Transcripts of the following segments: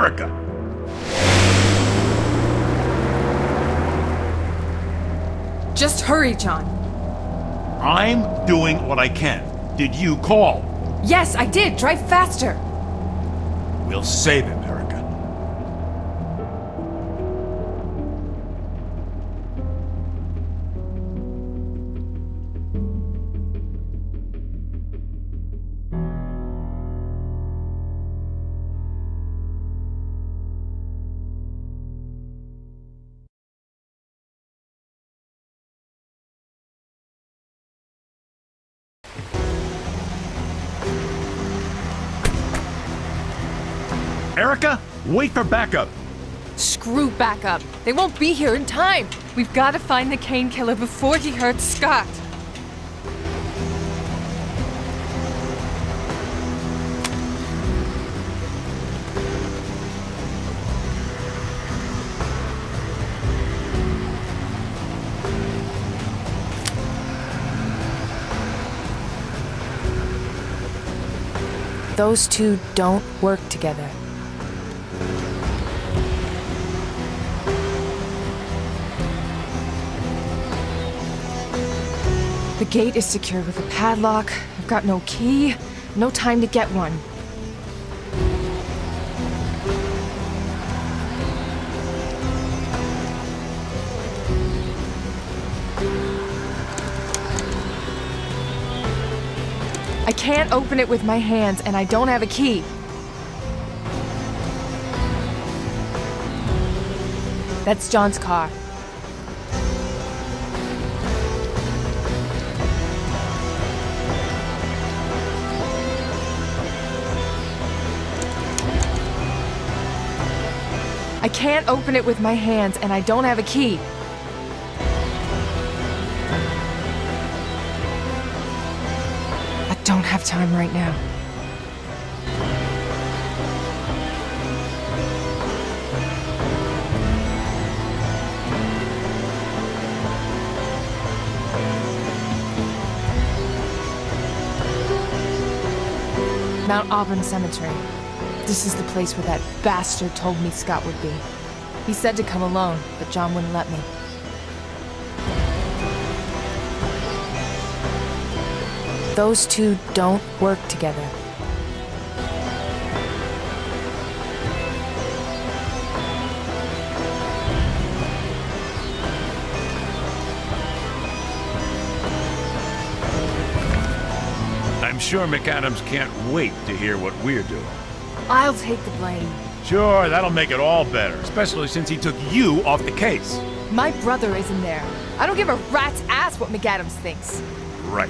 Erica! Just hurry, John. I'm doing what I can. Did you call? Yes, I did. Drive faster. We'll save him, Erica. Erica, wait for backup. Screw backup. They won't be here in time. We've got to find the Kane killer before he hurts Scott. Those two don't work together. The gate is secured with a padlock. I've got no key, no time to get one. I can't open it with my hands, and I don't have a key. That's John's car. I can't open it with my hands, and I don't have a key. I don't have time right now. Mount Auburn Cemetery. This is the place where that bastard told me Scott would be. He said to come alone, but John wouldn't let me. Those two don't work together. I'm sure McAdams can't wait to hear what we're doing. I'll take the blame. Sure, that'll make it all better, especially since he took you off the case. My brother isn't there. I don't give a rat's ass what McAdams thinks. Right.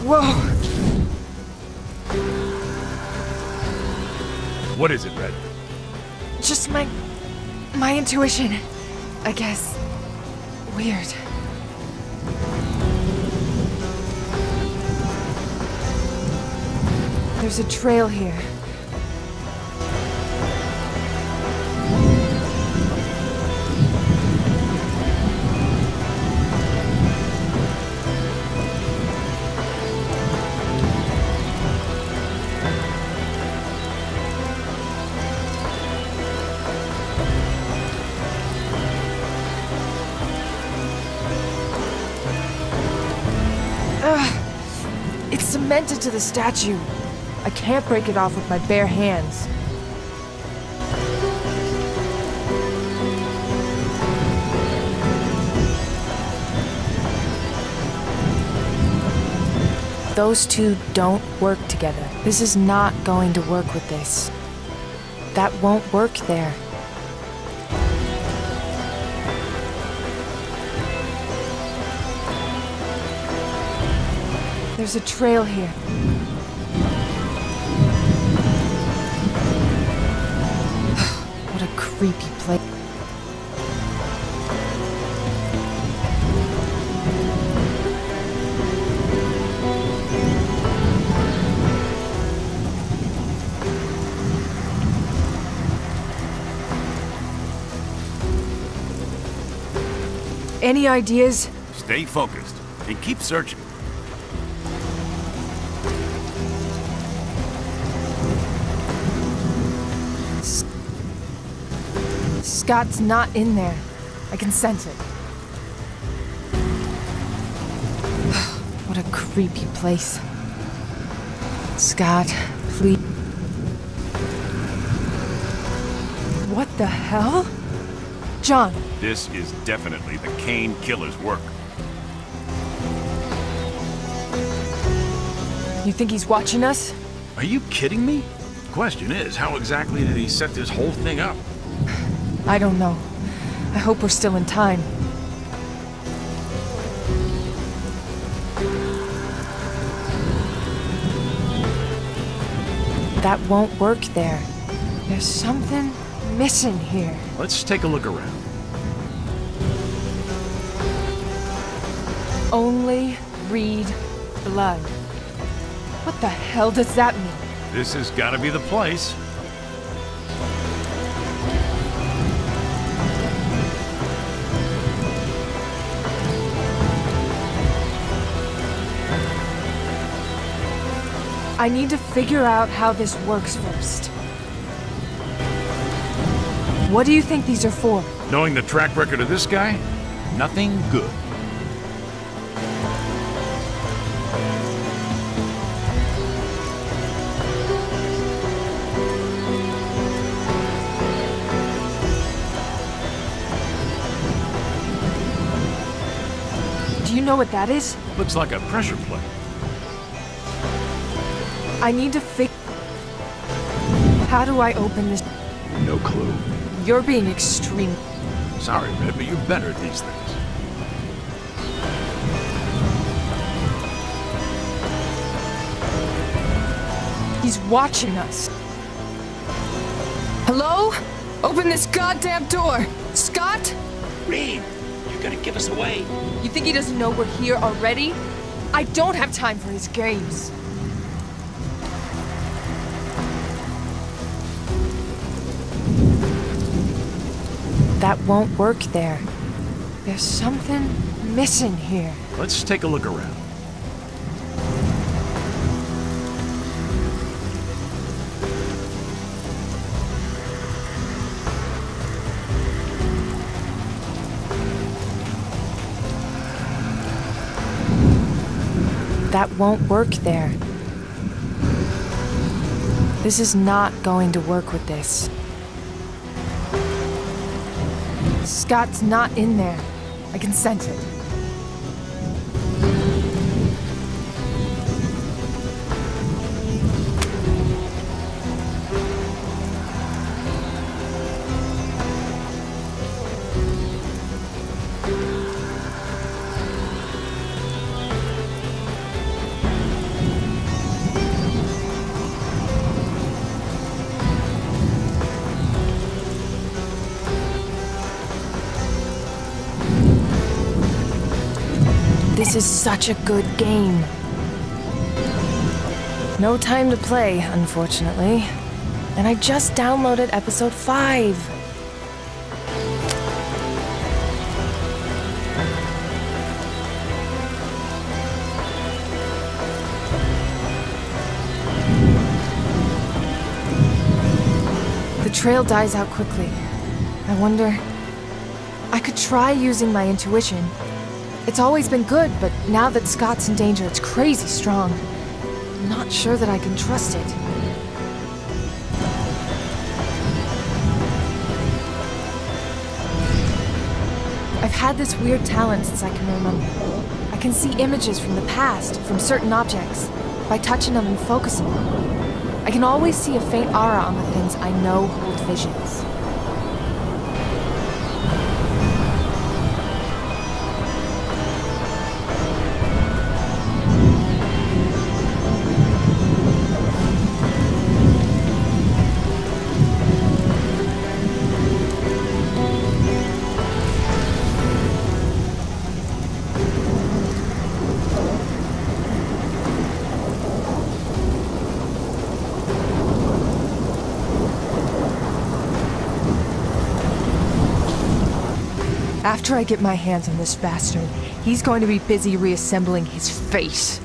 Whoa! What is it, Red? Just my intuition, I guess. Weird. There's a trail here. It's cemented to the statue. I can't break it off with my bare hands. Those two don't work together. This is not going to work with this. That won't work there. There's a trail here. What a creepy place. Any ideas? Stay focused and keep searching. Scott's not in there. I can sense it. What a creepy place. Scott, please. What the hell? John. This is definitely the Kane killer's work. You think he's watching us? Are you kidding me? The question is, how exactly did he set this whole thing up? I don't know. I hope we're still in time. That won't work there. There's something missing here. Let's take a look around. Only read blood. What the hell does that mean? This has got to be the place. I need to figure out how this works first. What do you think these are for? Knowing the track record of this guy, nothing good. Do you know what that is? Looks like a pressure plate. I need to How do I open this? No clue. You're being extreme. Sorry, Red, but you're better at these things. He's watching us. Hello? Open this goddamn door! Scott? Reed, you're gonna give us away. You think he doesn't know we're here already? I don't have time for his games. That won't work there. There's something missing here. Let's take a look around. That won't work there. This is not going to work with this. Scott's not in there. I can sense it. This is such a good game. No time to play, unfortunately. And I just downloaded episode 5. The trail dies out quickly. I wonder... I could try using my intuition. It's always been good, but now that Scott's in danger, it's crazy strong. I'm not sure that I can trust it. I've had this weird talent since I can remember. I I can see images from the past, from certain objects, by touching them and focusing. I can always see a faint aura on the things I know hold visions. After I get my hands on this bastard, he's going to be busy reassembling his face.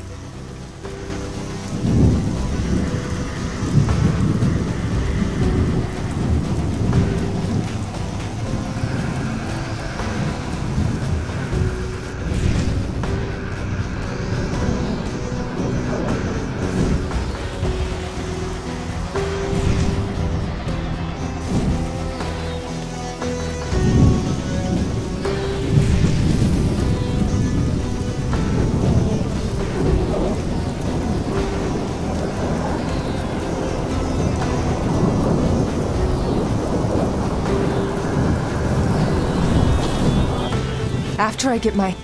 After I get my...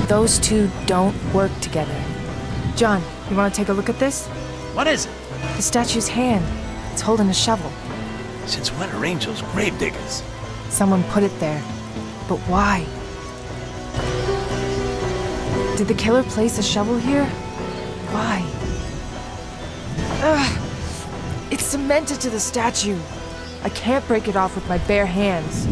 Those two don't work together. John, you want to take a look at this? What is it? The statue's hand. It's holding a shovel. Since when are angels grave diggers? Someone put it there. But why? Did the killer place a shovel here? Why? Ugh! It's cemented to the statue. I can't break it off with my bare hands.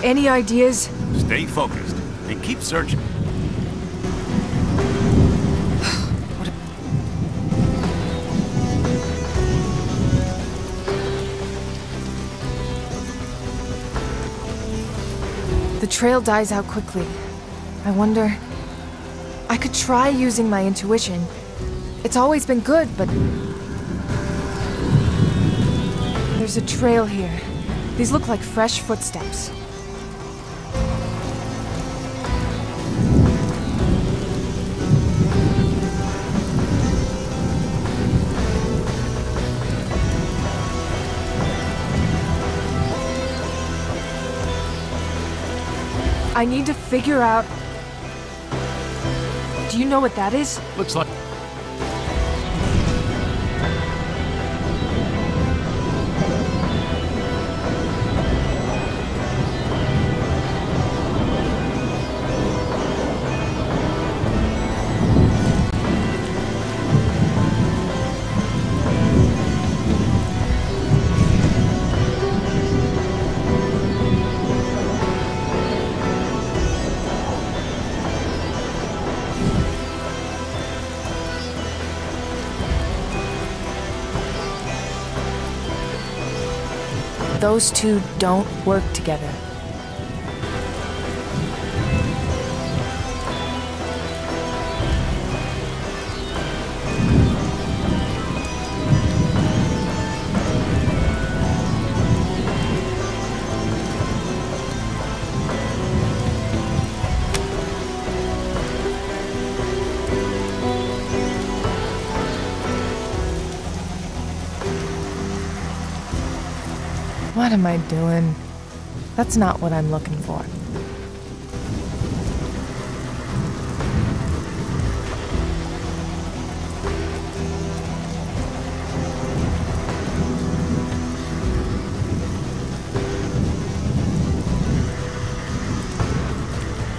Any ideas? Stay focused and keep searching. The trail dies out quickly. I wonder... I could try using my intuition. It's always been good, but... There's a trail here. These look like fresh footsteps. I need to figure out... Do you know what that is? Looks like... Those two don't work together. What am I doing? That's not what I'm looking for.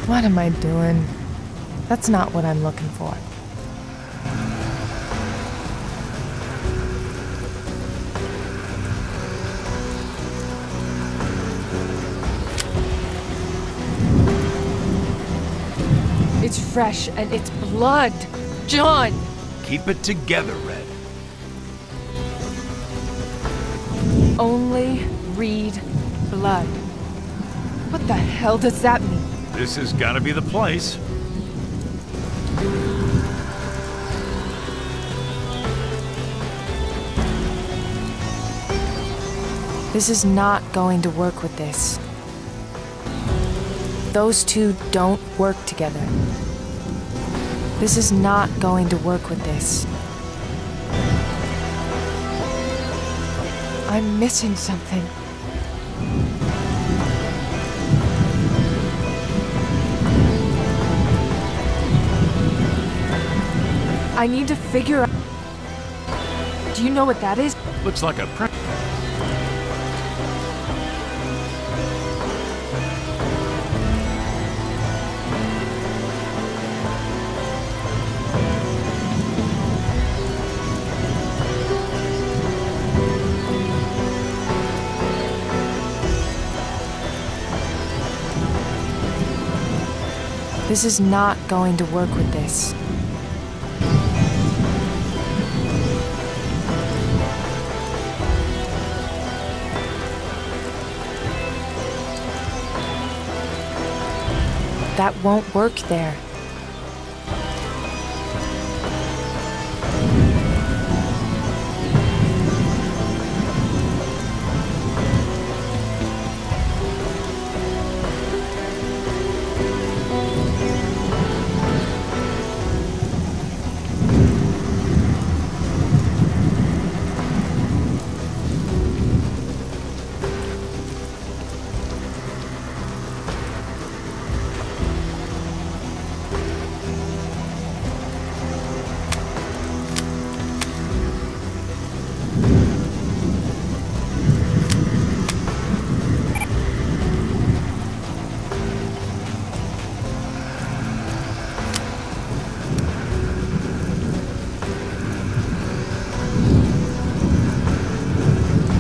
What am I doing? That's not what I'm looking for. It's fresh and it's blood. John! Keep it together, Red. Only read blood. What the hell does that mean? This has got to be the place. This is not going to work with this. Those two don't work together. This is not going to work with this. I'm missing something. I need to figure out... Do you know what that is? Looks like a print. This is not going to work with this. That won't work there.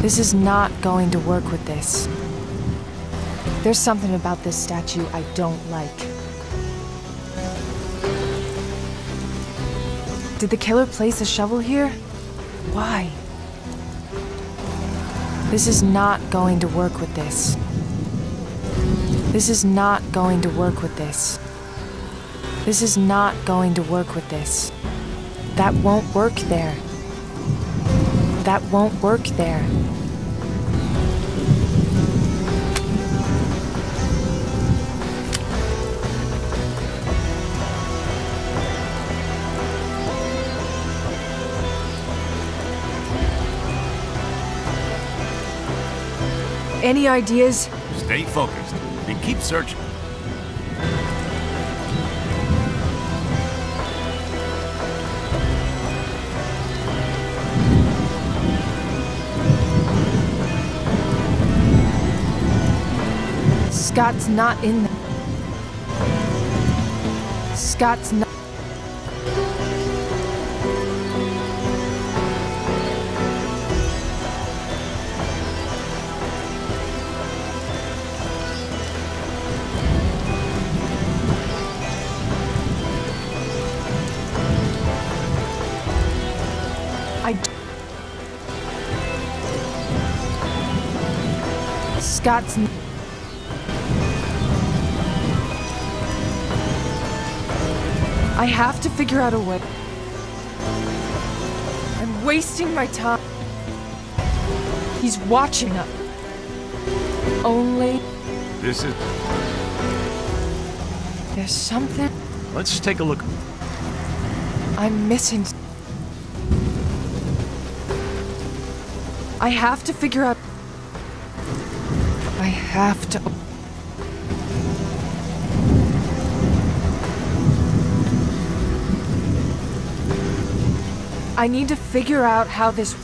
This is not going to work with this. There's something about this statue I don't like. Did the killer place a shovel here? Why? This is not going to work with this. This is not going to work with this. This is not going to work with this. That won't work there. That won't work there. Any ideas? Stay focused and keep searching. Scott's not in there. Scott's not. Scott's. I have to figure out a way. I'm wasting my time. He's watching us. Only. This is... There's something. Let's take a look. I'm missing. I have to figure out. have to... I need to figure out how this...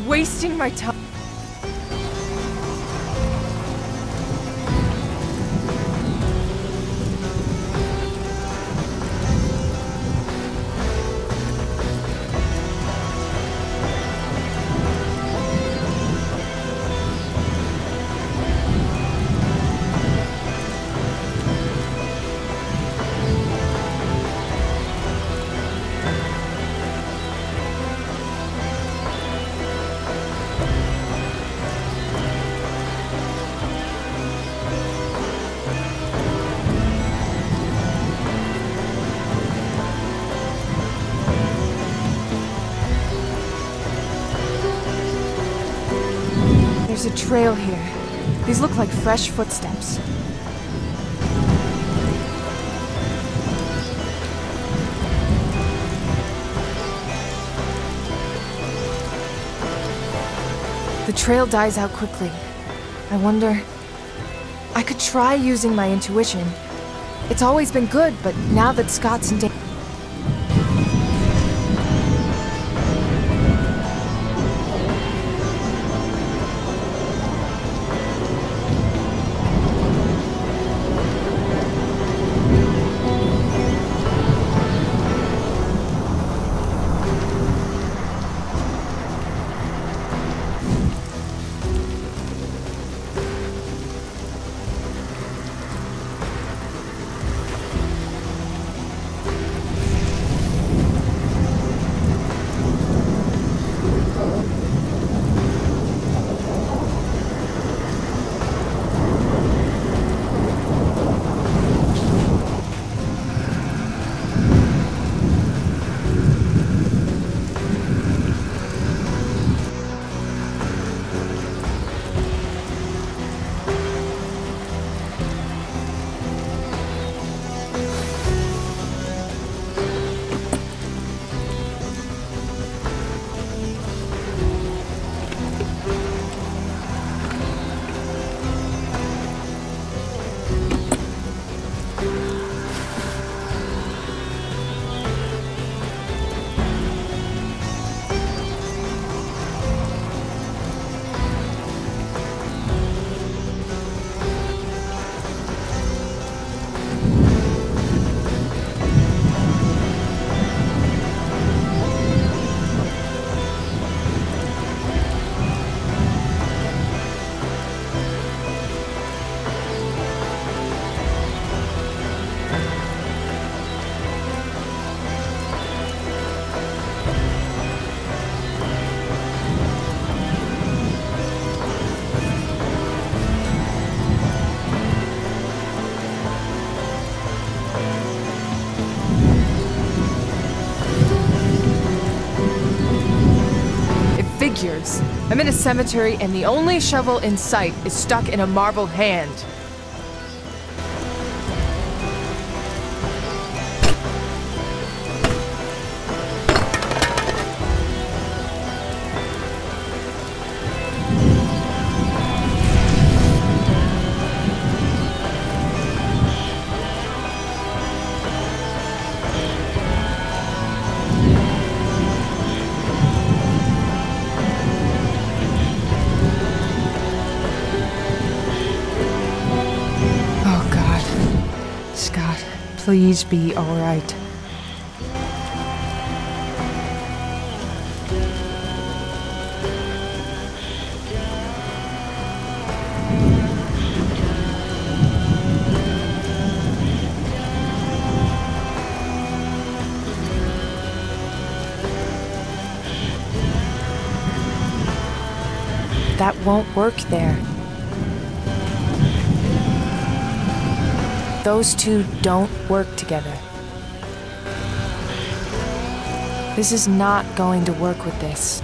wasting my time. There's a trail here. These look like fresh footsteps. The trail dies out quickly. I wonder... I could try using my intuition. It's always been good, but now that Scott's in danger... I'm in a cemetery and the only shovel in sight is stuck in a marble hand. Please be all right. that won't work there. Those two don't work together. This is not going to work with this.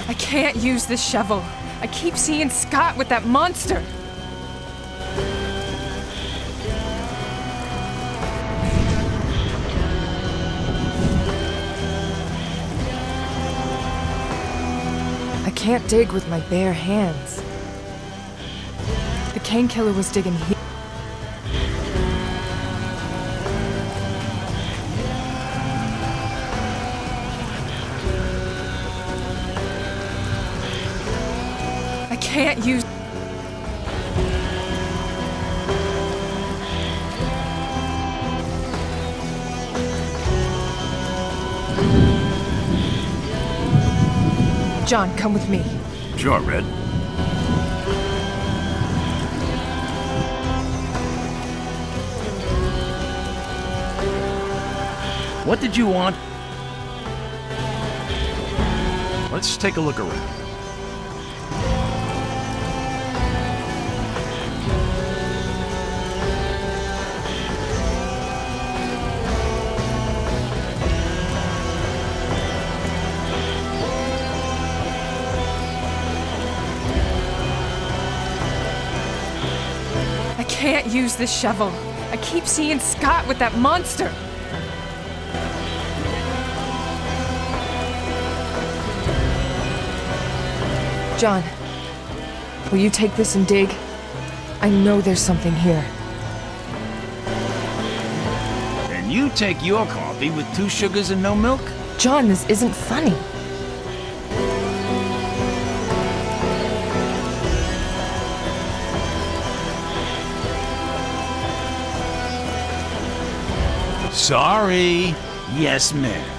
I can't use this shovel. I keep seeing Scott with that monster. I can't dig with my bare hands. The cane killer was digging here. I can't use... John, come with me. Sure, Red. What did you want? Let's take a look around. I can't use this shovel. I keep seeing Scott with that monster. John, will you take this and dig? I know there's something here. And you take your coffee with 2 sugars and no milk? John, this isn't funny. Sorry. Yes, ma'am.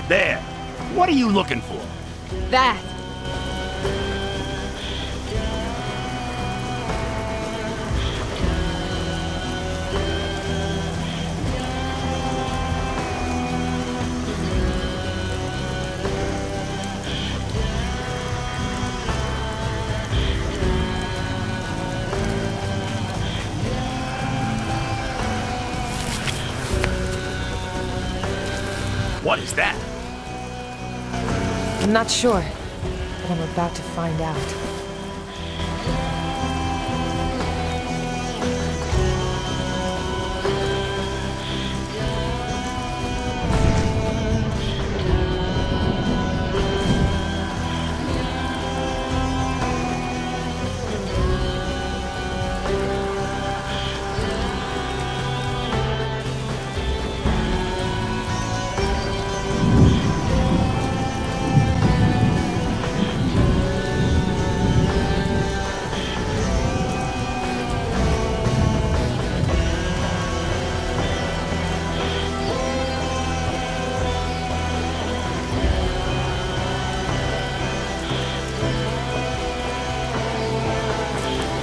There. What are you looking for? That. What is that? I'm not sure, but I'm about to find out.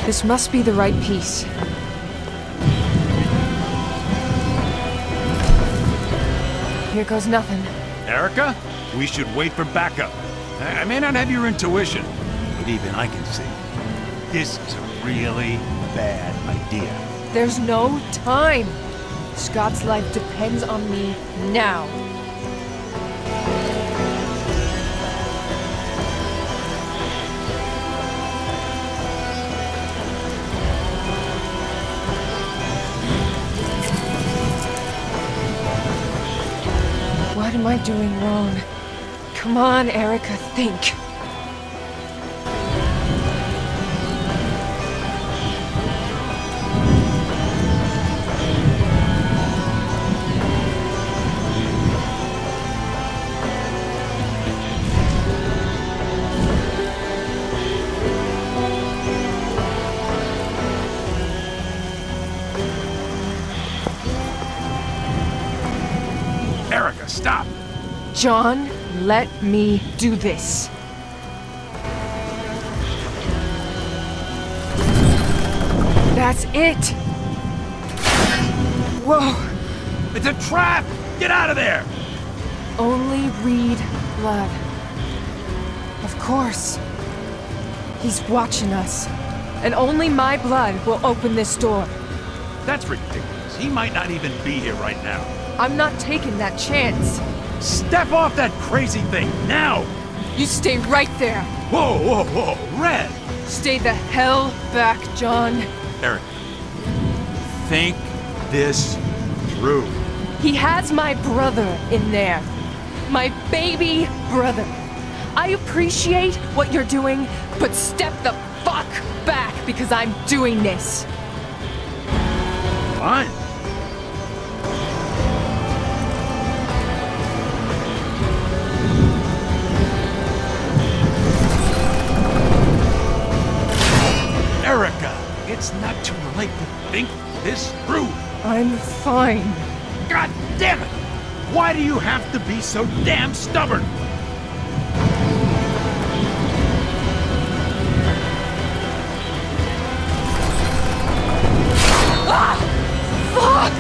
This must be the right piece. Here goes nothing. Erica, we should wait for backup. I may not have your intuition, but even I can see. This is a really bad idea. There's no time. Scott's life depends on me now. What am I doing wrong? Come on, Erica, think. Erica, stop! John, let me do this. That's it! Whoa! It's a trap! Get out of there! Only read blood. Of course. He's watching us. And only my blood will open this door. That's ridiculous. He might not even be here right now. I'm not taking that chance. Step off that crazy thing, now! You stay right there. Whoa, whoa, whoa, Red! Stay the hell back, John. Eric, think this through. He has my brother in there. My baby brother. I appreciate what you're doing, but step the fuck back because I'm doing this. Fine. Erica, it's not too late to think this through. I'm fine. God damn it! Why do you have to be so damn stubborn? Ah! Fuck!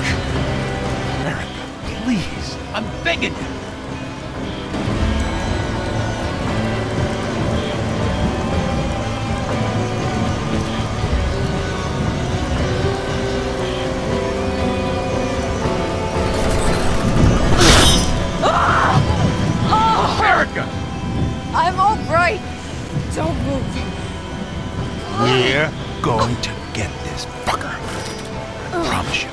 Erica, please, I'm begging you. I'm all right. Don't move. We're going to get this fucker. I promise you.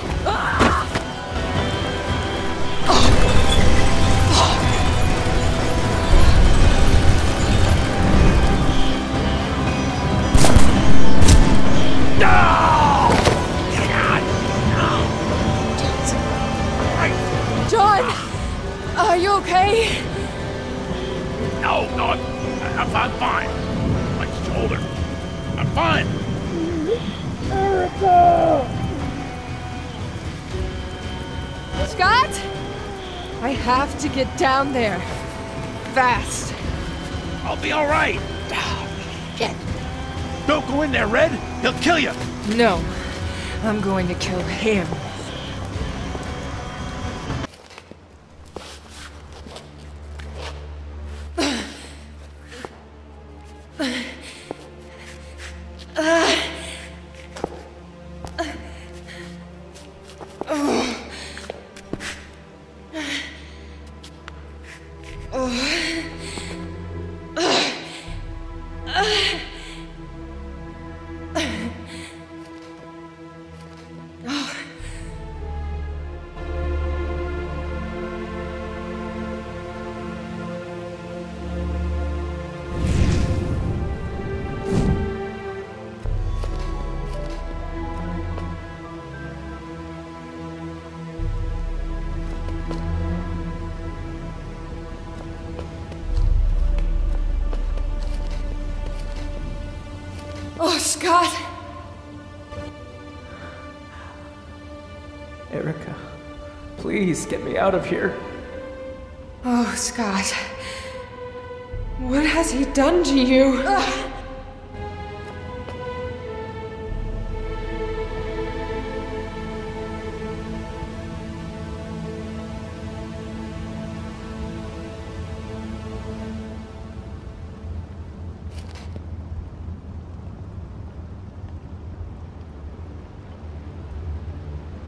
John, are you okay? No, I'm fine. My shoulder. I'm fine. Erica! Scott? I have to get down there. Fast. I'll be all right. Shit. Don't go in there, Red. He'll kill you. No, I'm going to kill him. Scott! Erica, please get me out of here. Oh, Scott. What has he done to you?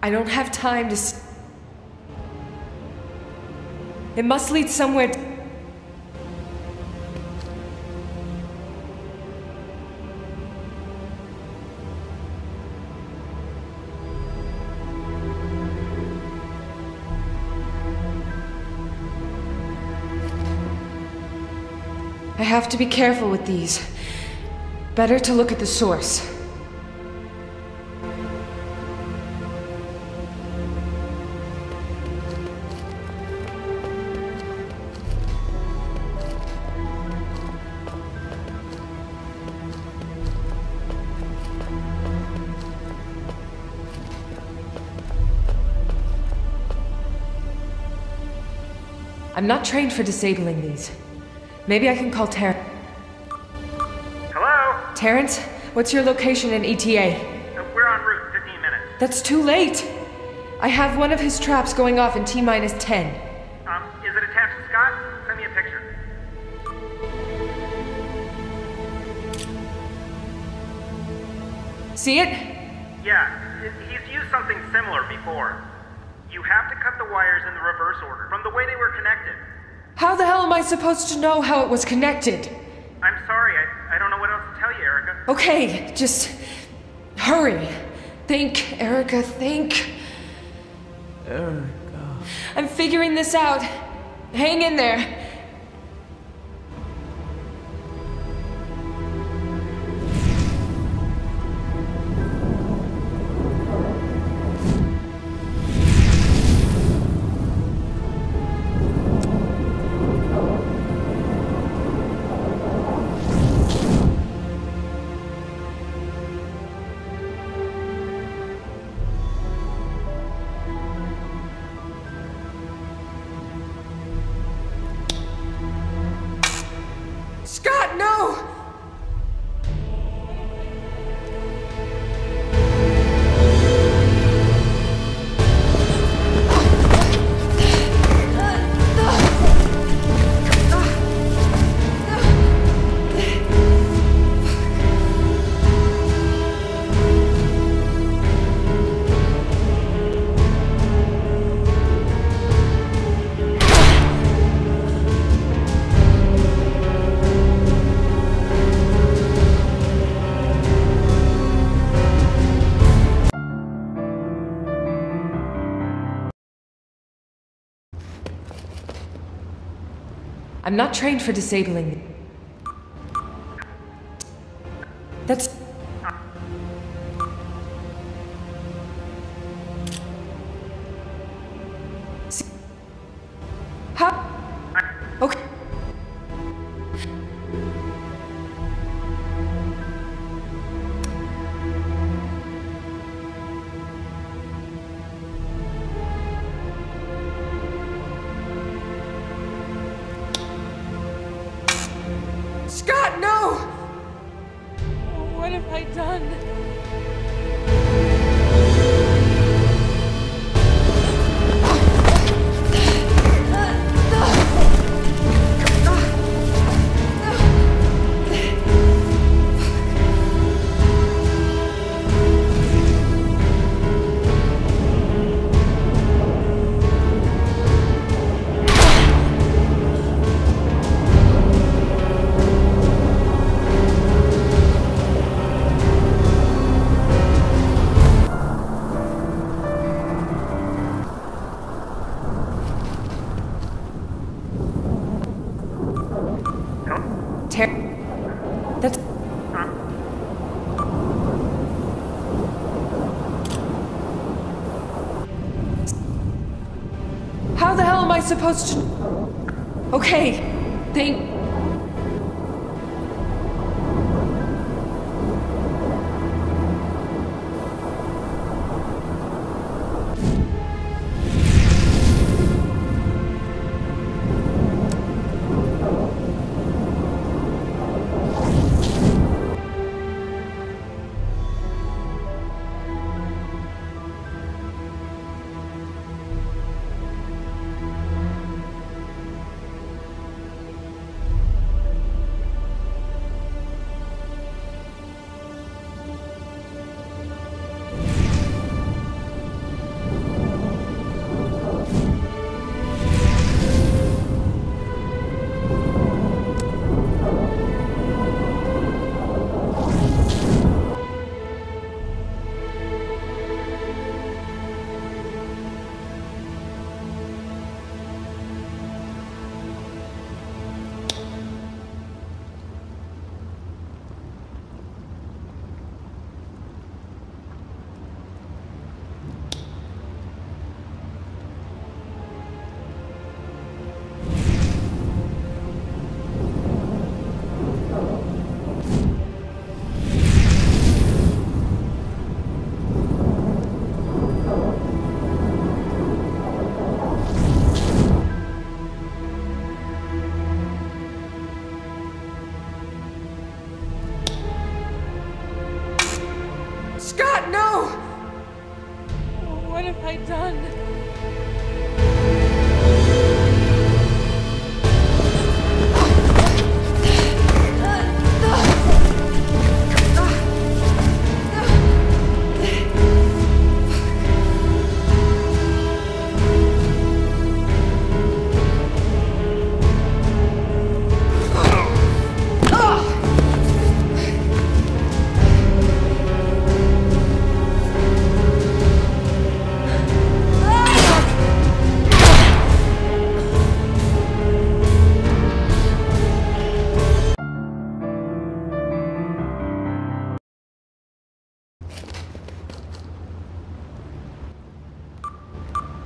I don't have time to It must lead somewhere. I have to be careful with these. Better to look at the source. I'm not trained for disabling these. Maybe I can call Terrence. Hello? Terrence, what's your location in ETA? We're en route, 15 minutes. That's too late! I have one of his traps going off in T-10. Is it attached to Scott? Send me a picture. See it? Yeah, he's used something similar before. You have to cut the wires in the reverse order, from the way they were connected. How the hell am I supposed to know how it was connected? I'm sorry, I don't know what else to tell you, Erica. Okay, just hurry. Think, Erica, think. Erica. I'm figuring this out. Hang in there. Scott, no! I'm not trained for disabling. That's... How? Okay. Scott, no! What have I done? That's... How the hell am I supposed to... Okay, have I done?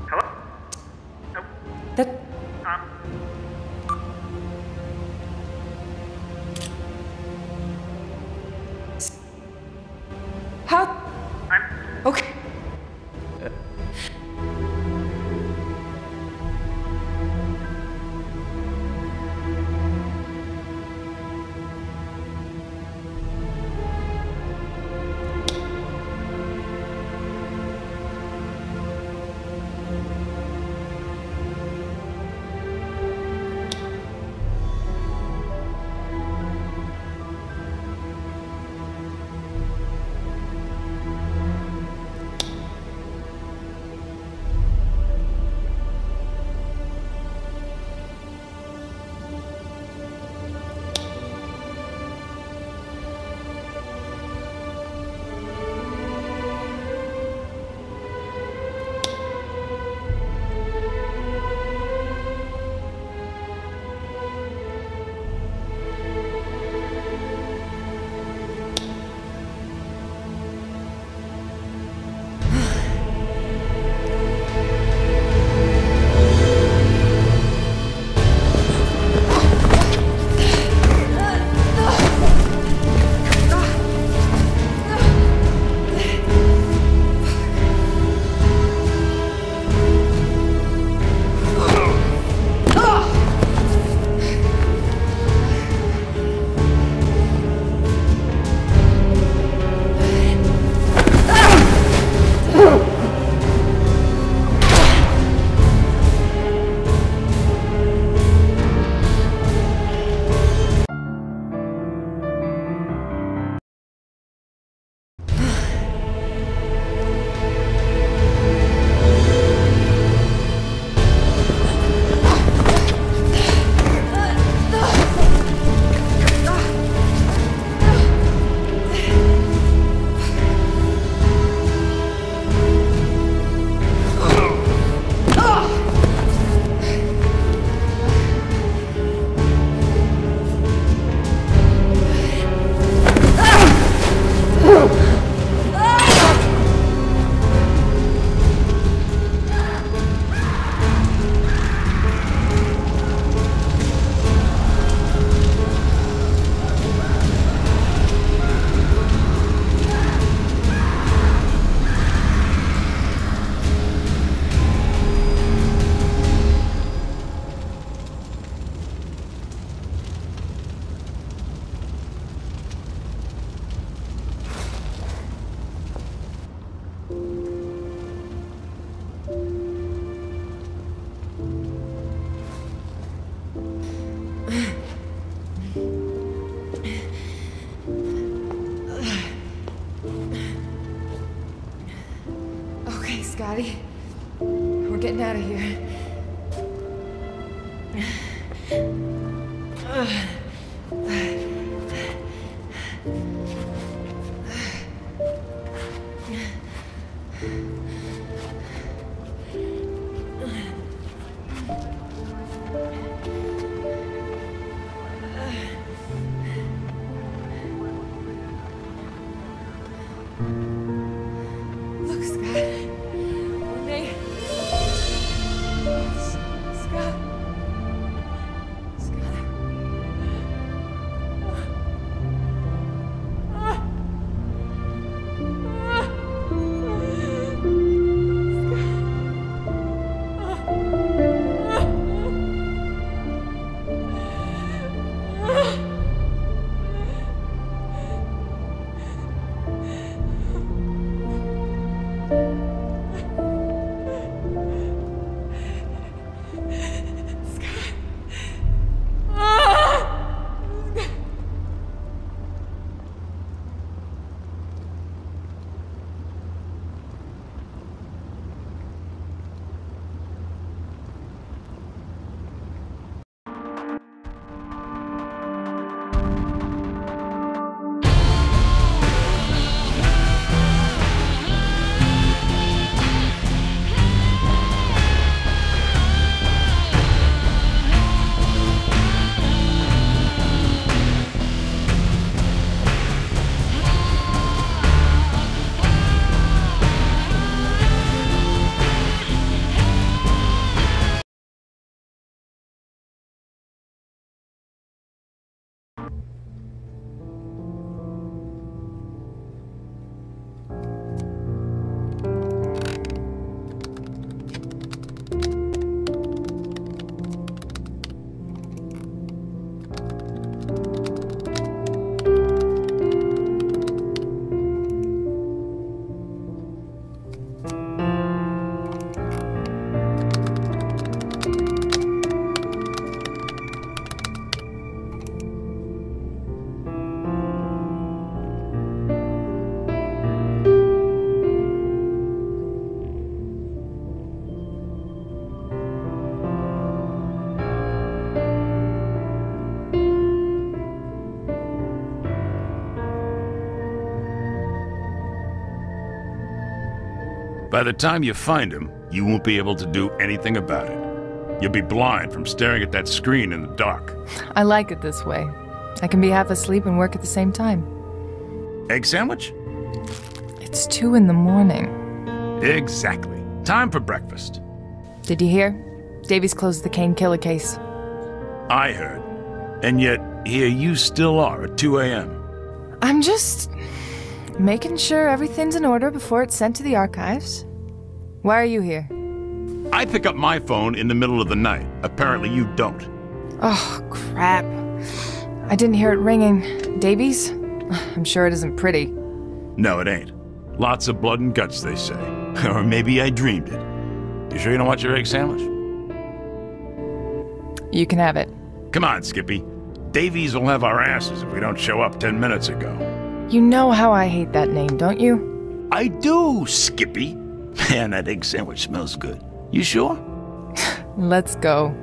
Hello? Oh, That... How... I'm... Okay. Scotty. We're getting out of here. Look, Scott. When they... By the time you find him, you won't be able to do anything about it. You'll be blind from staring at that screen in the dark. I like it this way. I can be half asleep and work at the same time. Egg sandwich? It's 2 in the morning. Exactly. Time for breakfast. Did you hear? Davies closed the Kane killer case. I heard. And yet, here you still are at 2 a.m. I'm just making sure everything's in order before it's sent to the archives. Why are you here? I pick up my phone in the middle of the night. Apparently you don't. Oh, crap. I didn't hear it ringing. Davies? I'm sure it isn't pretty. No, it ain't. Lots of blood and guts, they say. Or maybe I dreamed it. You sure you don't want your egg sandwich? You can have it. Come on, Skippy. Davies will have our asses if we don't show up 10 minutes ago. You know how I hate that name, don't you? I do, Skippy. Man, that egg sandwich smells good. You sure? Let's go.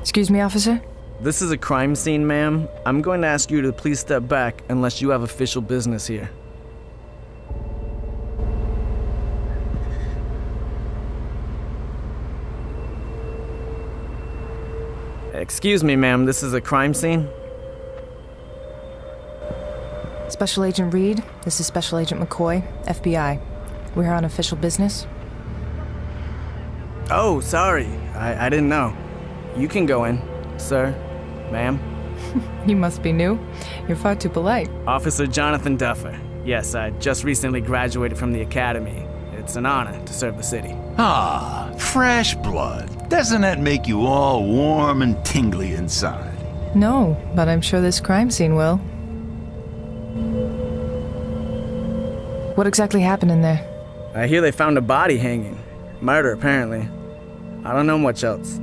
Excuse me, officer? This is a crime scene, ma'am. I'm going to ask you to please step back unless you have official business here. Excuse me, ma'am, this is a crime scene? Special Agent Reed, this is Special Agent McCoy, FBI. We're here on official business. Oh, sorry. I didn't know. You can go in, sir, ma'am. You must be new. You're far too polite. Officer Jonathan Duffer. Yes, I just recently graduated from the academy. It's an honor to serve the city. Ah, fresh blood. Doesn't that make you all warm and tingly inside? No, but I'm sure this crime scene will. What exactly happened in there? I hear they found a body hanging. Murder, apparently. I don't know much else.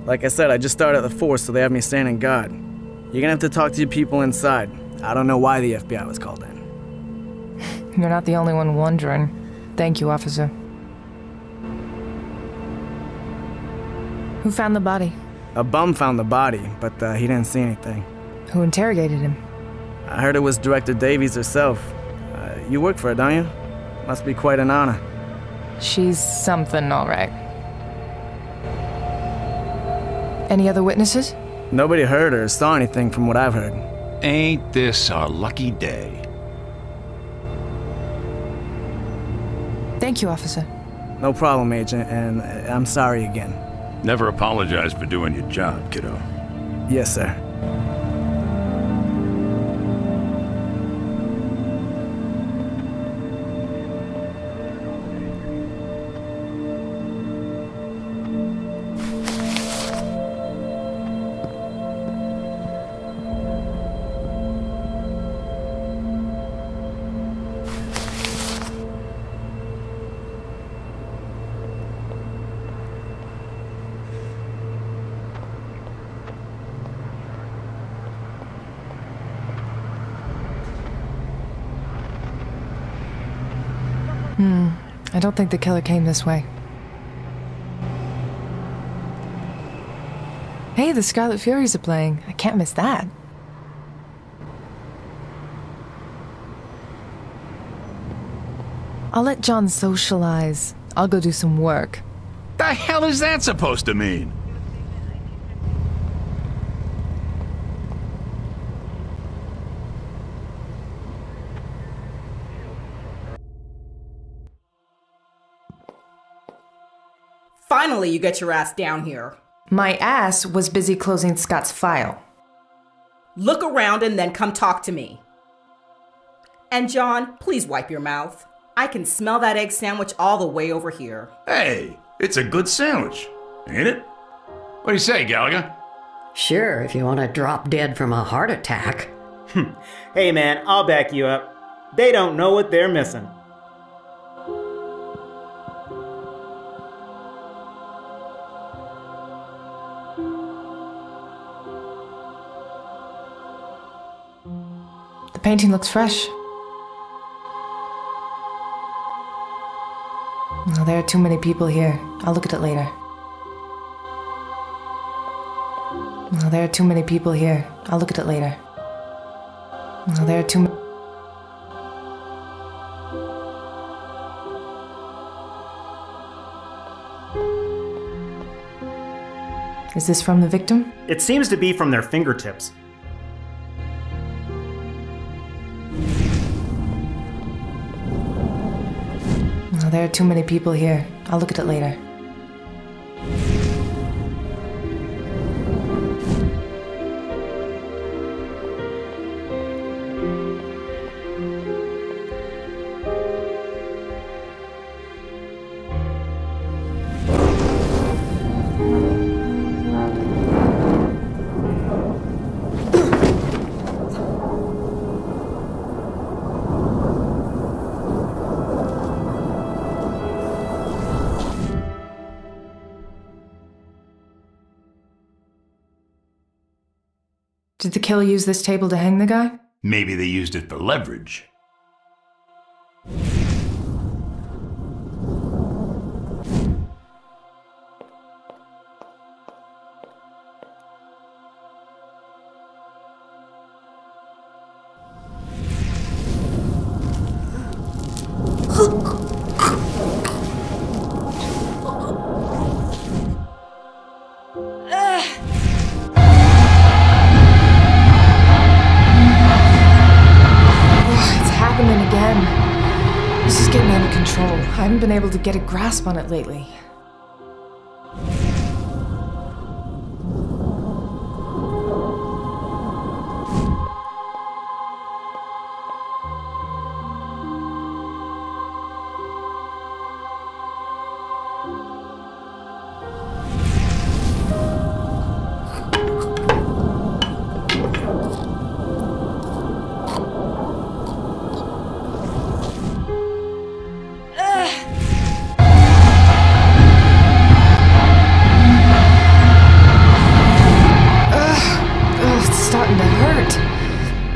Like I said, I just started at the force, so they have me standing guard. You're gonna have to talk to your people inside. I don't know why the FBI was called in. You're not the only one wondering. Thank you, officer. Who found the body? A bum found the body, but he didn't see anything. Who interrogated him? I heard it was Director Davies herself. You work for her, don't you? Must be quite an honor. She's something, all right. Any other witnesses? Nobody heard or saw anything from what I've heard. Ain't this our lucky day? Thank you, officer. No problem, Agent, and I'm sorry again. Never apologize for doing your job, kiddo. Yes, sir. I don't think the killer came this way. Hey, the Scarlet Furies are playing. I can't miss that. I'll let John socialize. I'll go do some work. The hell is that supposed to mean? Finally, you get your ass down here. My ass was busy closing Scott's file. Look around and then come talk to me. And John, please wipe your mouth. I can smell that egg sandwich all the way over here. Hey, it's a good sandwich, ain't it? What do you say, Gallagher? Sure, if you want to drop dead from a heart attack. Hey man, I'll back you up. They don't know what they're missing. The painting looks fresh. Oh, there are too many people here. I'll look at it later. Oh, there are too many people here. I'll look at it later. Oh, there are too many. Is this from the victim? It seems to be from their fingertips. Oh, there are too many people here. I'll look at it later. Did the killer use this table to hang the guy? Maybe they used it for leverage. This is getting out of control. I haven't been able to get a grasp on it lately.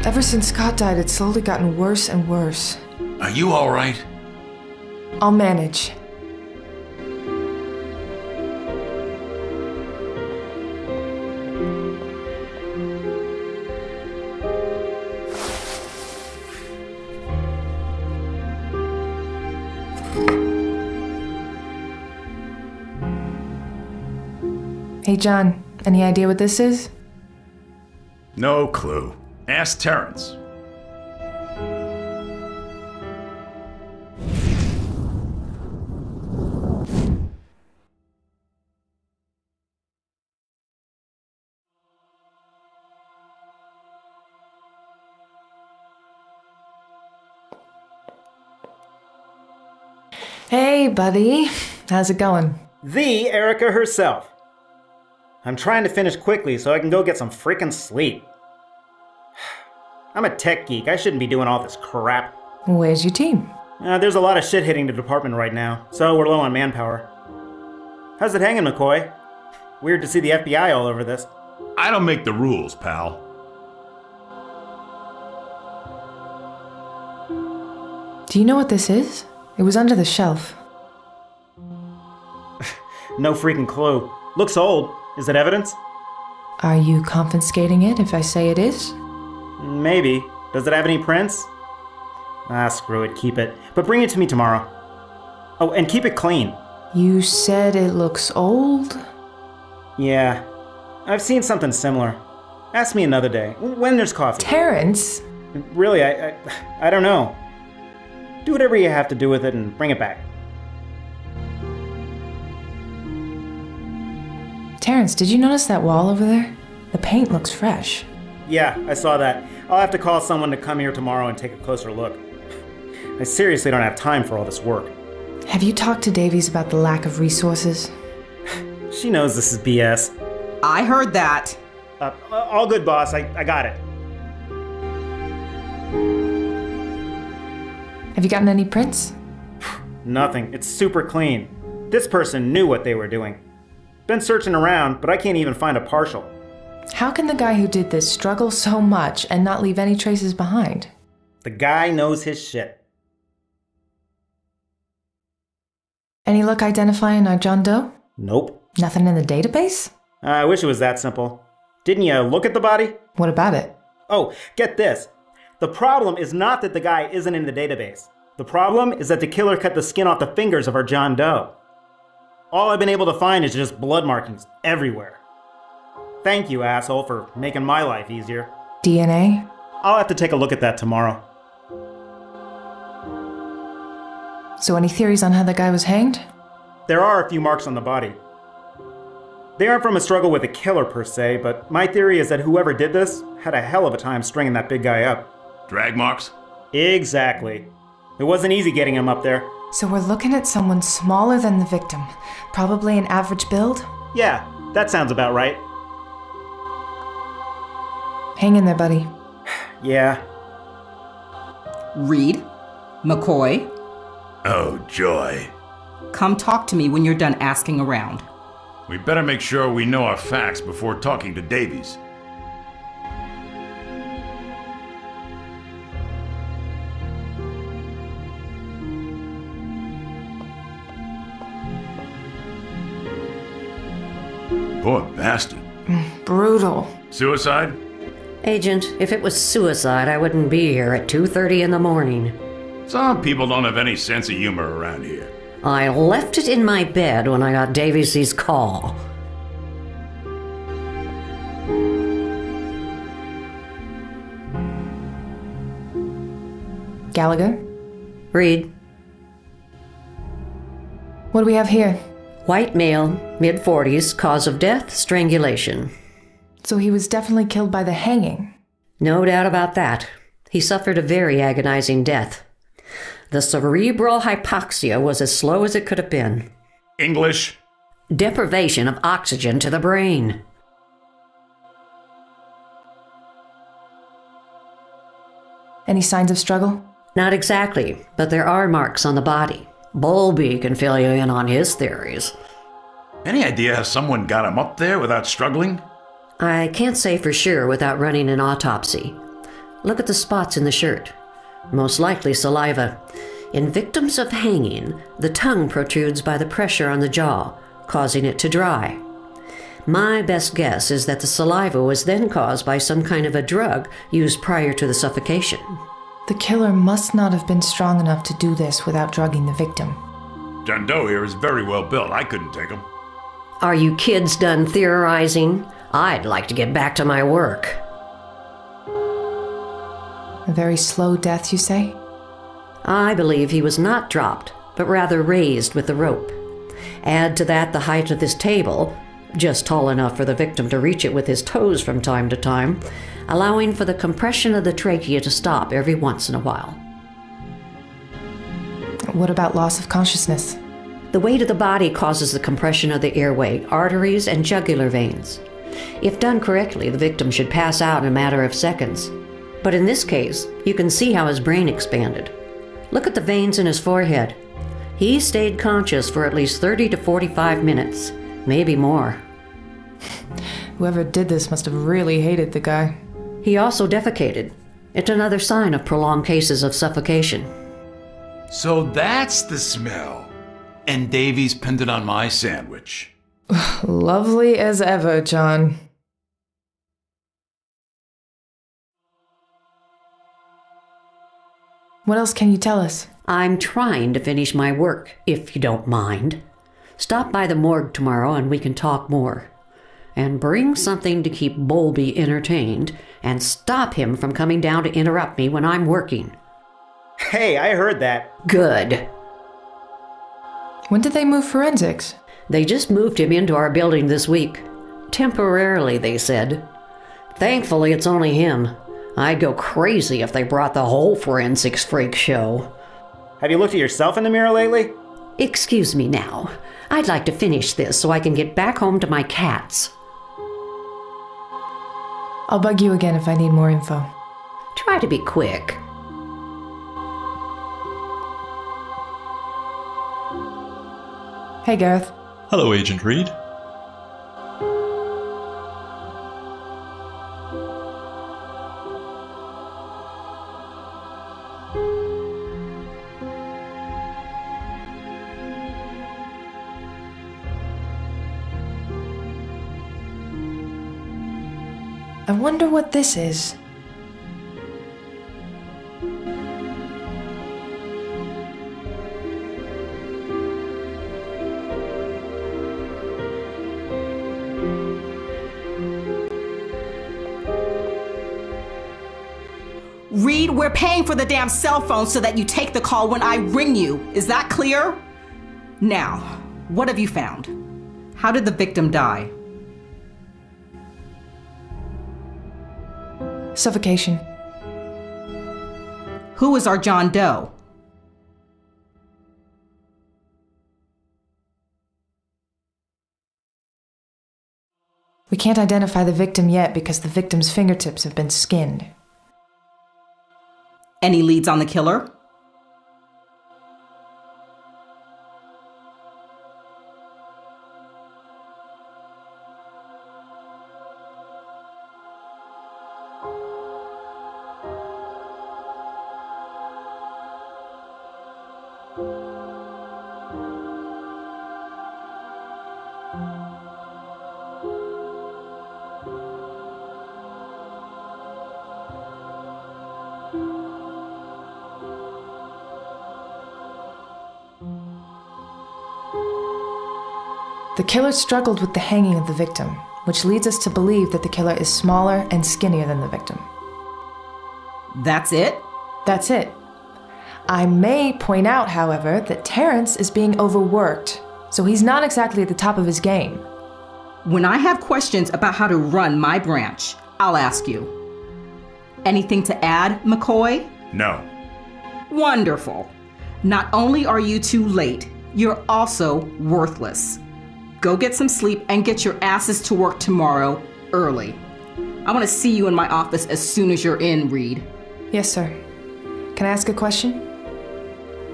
Ever since Scott died, it's slowly gotten worse and worse. Are you all right? I'll manage. Hey, John, any idea what this is? No clue. Ask Terrence. Hey, buddy. How's it going? The Erica herself. I'm trying to finish quickly so I can go get some freaking sleep. I'm a tech geek. I shouldn't be doing all this crap. Where's your team? There's a lot of shit hitting the department right now, so we're low on manpower. How's it hanging, McCoy? Weird to see the FBI all over this. I don't make the rules, pal. Do you know what this is? It was under the shelf. No freaking clue. Looks old. Is it evidence? Are you confiscating it if I say it is? Maybe. Does it have any prints? Screw it, keep it. But bring it to me tomorrow. Oh, and keep it clean. You said it looks old? Yeah. I've seen something similar. Ask me another day, when there's coffee. Terrence? Really, I don't know. Do whatever you have to do with it and bring it back. Terrence, did you notice that wall over there? The paint looks fresh. Yeah, I saw that. I'll have to call someone to come here tomorrow and take a closer look. I seriously don't have time for all this work. Have you talked to Davies about the lack of resources? She knows this is BS. I heard that. All good, boss. I got it. Have you gotten any prints? Nothing. It's super clean. This person knew what they were doing. Been searching around, but I can't even find a partial. How can the guy who did this struggle so much and not leave any traces behind? The guy knows his shit. Any luck identifying our John Doe? Nope. Nothing in the database? I wish it was that simple. Didn't you look at the body? What about it? Oh, get this. The problem is not that the guy isn't in the database. The problem is that the killer cut the skin off the fingers of our John Doe. All I've been able to find is just blood markings everywhere. Thank you, asshole, for making my life easier. DNA? I'll have to take a look at that tomorrow. So any theories on how the guy was hanged? There are a few marks on the body. They aren't from a struggle with a killer per se, but my theory is that whoever did this had a hell of a time stringing that big guy up. Drag marks? Exactly. It wasn't easy getting him up there. So we're looking at someone smaller than the victim. Probably an average build? Yeah, that sounds about right. Hang in there, buddy. Yeah. Reed? McCoy? Oh, joy. Come talk to me when you're done asking around. We better make sure we know our facts before talking to Davies. Poor bastard. Brutal. Suicide? Agent, if it was suicide, I wouldn't be here at 2:30 in the morning. Some people don't have any sense of humor around here. I left it in my bed when I got Davies' call. Gallagher? Reed. What do we have here? White male, mid-40s, cause of death, strangulation. So he was definitely killed by the hanging. No doubt about that. He suffered a very agonizing death. The cerebral hypoxia was as slow as it could have been. English? Deprivation of oxygen to the brain. Any signs of struggle? Not exactly, but there are marks on the body. Bowlby can fill you in on his theories. Any idea how someone got him up there without struggling? I can't say for sure without running an autopsy. Look at the spots in the shirt. Most likely saliva. In victims of hanging, the tongue protrudes by the pressure on the jaw, causing it to dry. My best guess is that the saliva was then caused by some kind of a drug used prior to the suffocation. The killer must not have been strong enough to do this without drugging the victim. John Doe here is very well built. I couldn't take him. Are you kids done theorizing? I'd like to get back to my work. A very slow death, you say? I believe he was not dropped, but rather raised with the rope. Add to that the height of this table, just tall enough for the victim to reach it with his toes from time to time, allowing for the compression of the trachea to stop every once in a while. What about loss of consciousness? The weight of the body causes the compression of the airway, arteries, and jugular veins. If done correctly, the victim should pass out in a matter of seconds. But in this case, you can see how his brain expanded. Look at the veins in his forehead. He stayed conscious for at least 30 to 45 minutes, maybe more. Whoever did this must have really hated the guy. He also defecated. It's another sign of prolonged cases of suffocation. So that's the smell. And Davies pinned it on my sandwich. Lovely as ever, John. What else can you tell us? I'm trying to finish my work, if you don't mind. Stop by the morgue tomorrow and we can talk more. And bring something to keep Bowlby entertained and stop him from coming down to interrupt me when I'm working. Hey, I heard that. Good. When did they move forensics? They just moved him into our building this week. Temporarily, they said. Thankfully, it's only him. I'd go crazy if they brought the whole forensics freak show. Have you looked at yourself in the mirror lately? Excuse me now. I'd like to finish this so I can get back home to my cats. I'll bug you again if I need more info. Try to be quick. Hey, Gareth. Hello, Agent Reed. I wonder what this is. Reed, we're paying for the damn cell phone so that you take the call when I ring you. Is that clear? Now, what have you found? How did the victim die? Suffocation. Who is our John Doe? We can't identify the victim yet because the victim's fingertips have been skinned. Any leads on the killer? The killer struggled with the hanging of the victim, which leads us to believe that the killer is smaller and skinnier than the victim. That's it? That's it. I may point out, however, that Terrence is being overworked, so he's not exactly at the top of his game. When I have questions about how to run my branch, I'll ask you. Anything to add, McCoy? No. Wonderful. Not only are you too late, you're also worthless. Go get some sleep and get your asses to work tomorrow early. I want to see you in my office as soon as you're in, Reed. Yes, sir. Can I ask a question?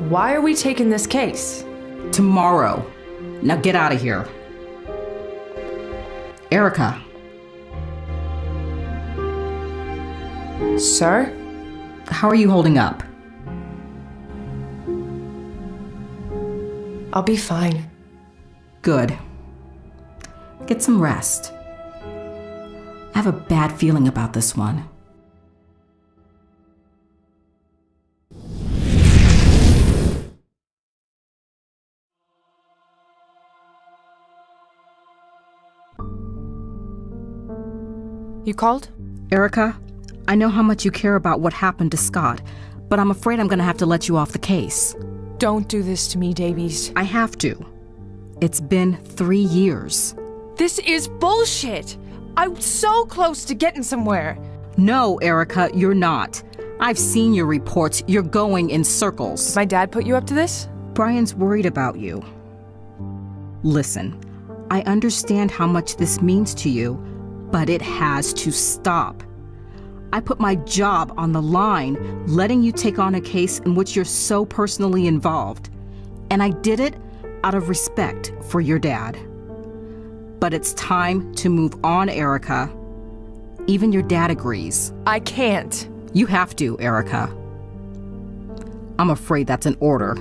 Why are we taking this case? Tomorrow. Now get out of here. Erica. Sir? How are you holding up? I'll be fine. Good. Get some rest. I have a bad feeling about this one. You called? Erica, I know how much you care about what happened to Scott, but I'm afraid I'm gonna have to let you off the case. Don't do this to me, Davies. I have to. It's been 3 years. This is bullshit! I'm so close to getting somewhere. No, Erica, you're not. I've seen your reports. You're going in circles. Did my dad put you up to this? Brian's worried about you. Listen, I understand how much this means to you, but it has to stop. I put my job on the line, letting you take on a case in which you're so personally involved. And I did it out of respect for your dad. But it's time to move on, Erica. Even your dad agrees. I can't. You have to, Erica. I'm afraid that's an order.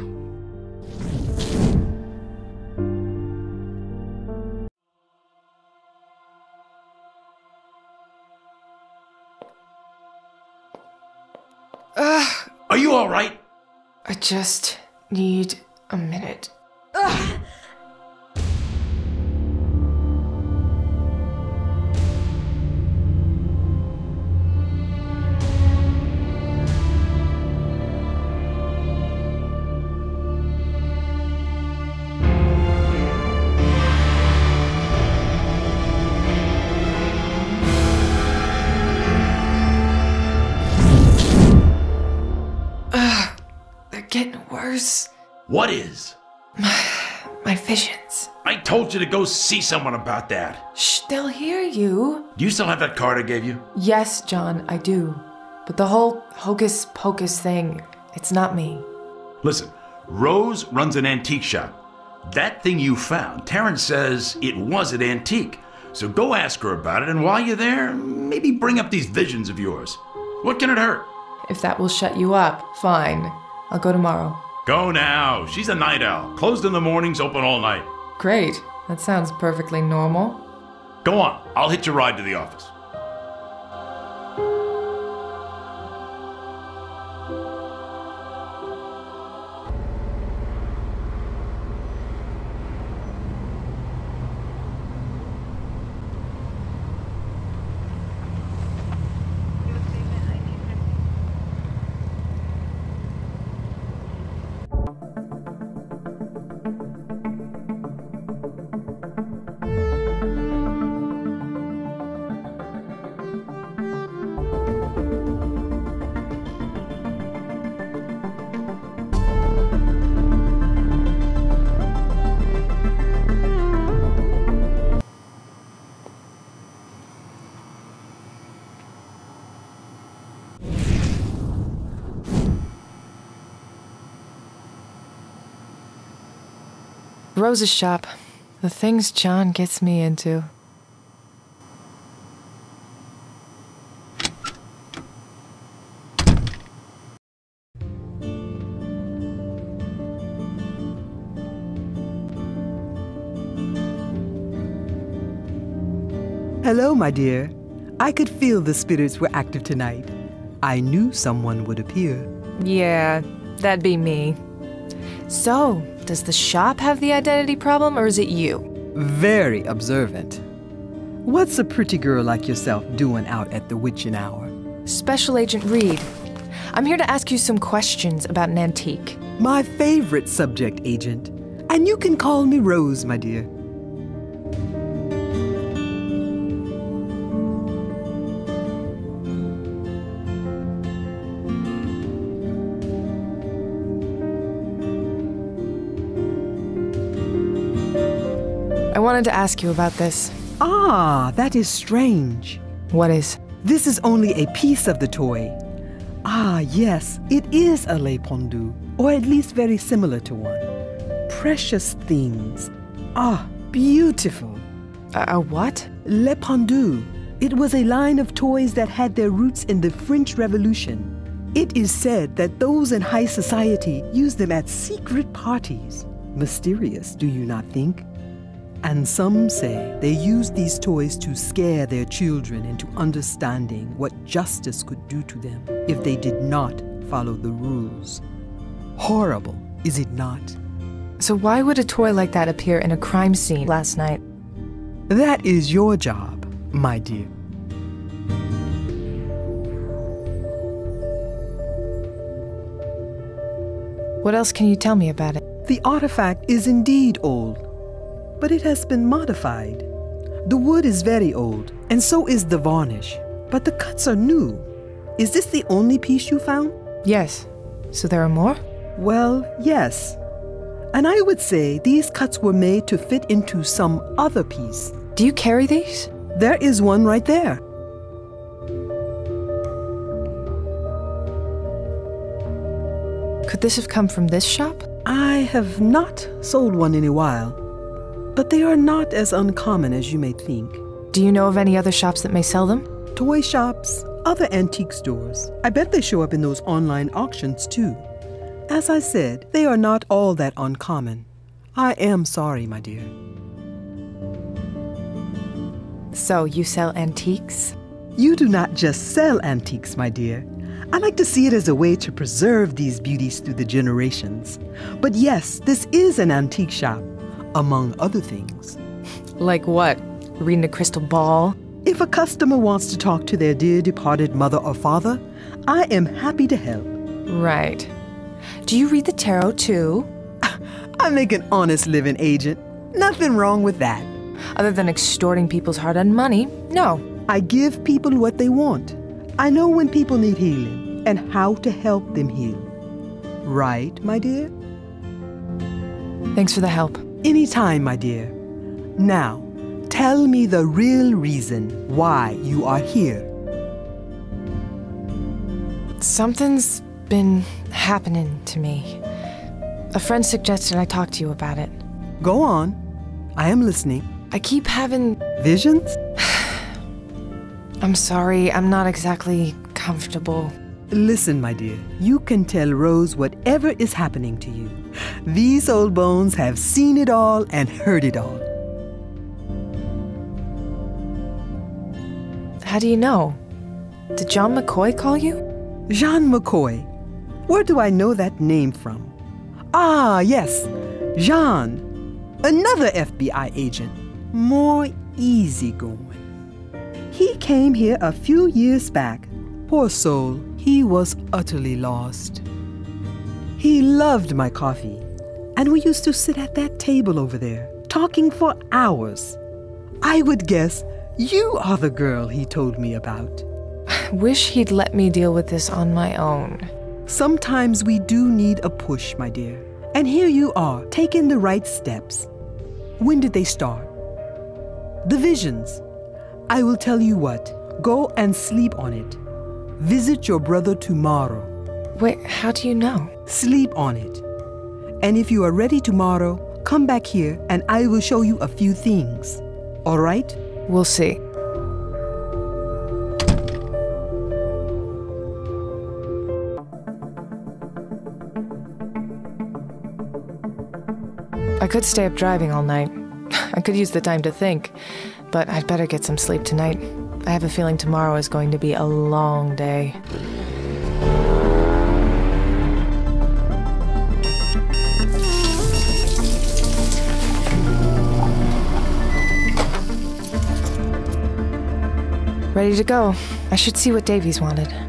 Are you all right? I just need a minute. getting worse. What is? My visions. I told you to go see someone about that. Shh, they'll hear you. Do you still have that card I gave you? Yes, John, I do. But the whole hocus pocus thing, it's not me. Listen, Rose runs an antique shop. That thing you found, Terrence says it was an antique. So go ask her about it, and while you're there, maybe bring up these visions of yours. What can it hurt? If that will shut you up, fine. I'll go tomorrow. Go now. She's a night owl. Closed in the mornings, open all night. Great. That sounds perfectly normal. Go on. I'll hitch a ride to the office. Rose's shop. The things John gets me into. Hello, my dear. I could feel the spirits were active tonight. I knew someone would appear. Yeah, that'd be me. So, does the shop have the identity problem, or is it you? Very observant. What's a pretty girl like yourself doing out at the witching hour? Special Agent Reed. I'm here to ask you some questions about an antique. My favorite subject, Agent. And you can call me Rose, my dear. I wanted to ask you about this. Ah, that is strange. What is? This is only a piece of the toy. Ah, yes, it is a lait pendu, or at least very similar to one. Precious things. Ah, beautiful. A what? Le pendu. It was a line of toys that had their roots in the French Revolution. It is said that those in high society used them at secret parties. Mysterious, do you not think? And some say they used these toys to scare their children into understanding what justice could do to them if they did not follow the rules. Horrible, is it not? So why would a toy like that appear in a crime scene last night? That is your job, my dear. What else can you tell me about it? The artifact is indeed old, but it has been modified. The wood is very old, and so is the varnish, but the cuts are new. Is this the only piece you found? Yes. So there are more? Well, yes. And I would say these cuts were made to fit into some other piece. Do you carry these? There is one right there. Could this have come from this shop? I have not sold one in a while, but they are not as uncommon as you may think. Do you know of any other shops that may sell them? Toy shops, other antique stores. I bet they show up in those online auctions too. As I said, they are not all that uncommon. I am sorry, my dear. So you sell antiques? You do not just sell antiques, my dear. I like to see it as a way to preserve these beauties through the generations. But yes, this is an antique shop, among other things. Like what? Reading a crystal ball? If a customer wants to talk to their dear departed mother or father, I am happy to help. Right. Do you read the tarot too? I make an honest living, Agent. Nothing wrong with that. Other than extorting people's hard-earned money, no. I give people what they want. I know when people need healing and how to help them heal. Right, my dear? Thanks for the help. Anytime, my dear. Now, tell me the real reason why you are here. Something's been happening to me. A friend suggested I talk to you about it. Go on. I am listening. I keep having... Visions? I'm sorry, I'm not exactly comfortable. Listen, my dear, you can tell Rose whatever is happening to you. These old bones have seen it all and heard it all. How do you know? Did John McCoy call you? Jean McCoy. Where do I know that name from? Ah, yes, Jean. Another FBI agent. More easygoing. He came here a few years back. Poor soul, he was utterly lost. He loved my coffee, and we used to sit at that table over there, talking for hours. I would guess you are the girl he told me about. I wish he'd let me deal with this on my own. Sometimes we do need a push, my dear. And here you are, taking the right steps. When did they start? The visions. I will tell you what, go and sleep on it. Visit your brother tomorrow. Wait, how do you know? Sleep on it. And if you are ready tomorrow, come back here and I will show you a few things. All right? We'll see. I could stay up driving all night. I could use the time to think, but I'd better get some sleep tonight. I have a feeling tomorrow is going to be a long day. Ready to go. I should see what Davies wanted.